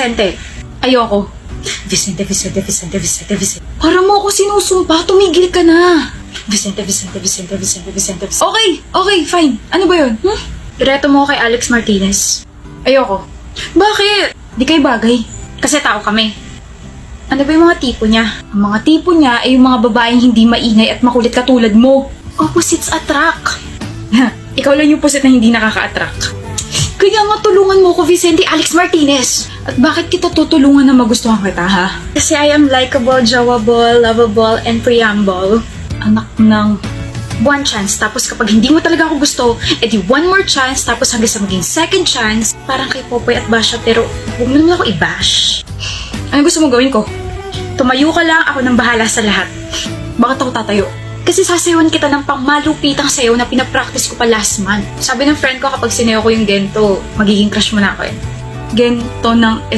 Vicente, ayoko. Vicente. Para mo ako sinusumpa, tumigil ka na. Vicente. Okay, fine. Ano ba yun? Ireto mo ko kay Alex Martinez. Ayoko. Bakit? Di kayo bagay. Kasi tao kami. Ano ba yung mga tipo niya? Ang mga tipo niya ay yung mga babaeng hindi maingay at makulit katulad mo. Opposites attract. Ikaw lang yung pusit na hindi nakaka-attract. Kaya nga tulungan mo ko, Vicente Alex Martinez. At bakit kita tutulungan na magustuhan kita, ha? Kasi I am likable, jawable, lovable, and preamble. Anak ng... One chance, tapos kapag hindi mo talaga ako gusto, edi one more chance, tapos hanggang sa maging second chance, parang kay Popoy at Basha, pero huwag mo naman ako i-bash. Ano gusto mo gawin ko? Tumayo ka lang, ako nang bahala sa lahat. Bakit ako tatayo? Kasi sasayawan kita ng pangmalupitang sayaw na pinapractice ko pa last month. Sabi ng friend ko kapag sinayaw ko yung gento, magiging crush mo na ako eh. Gento ng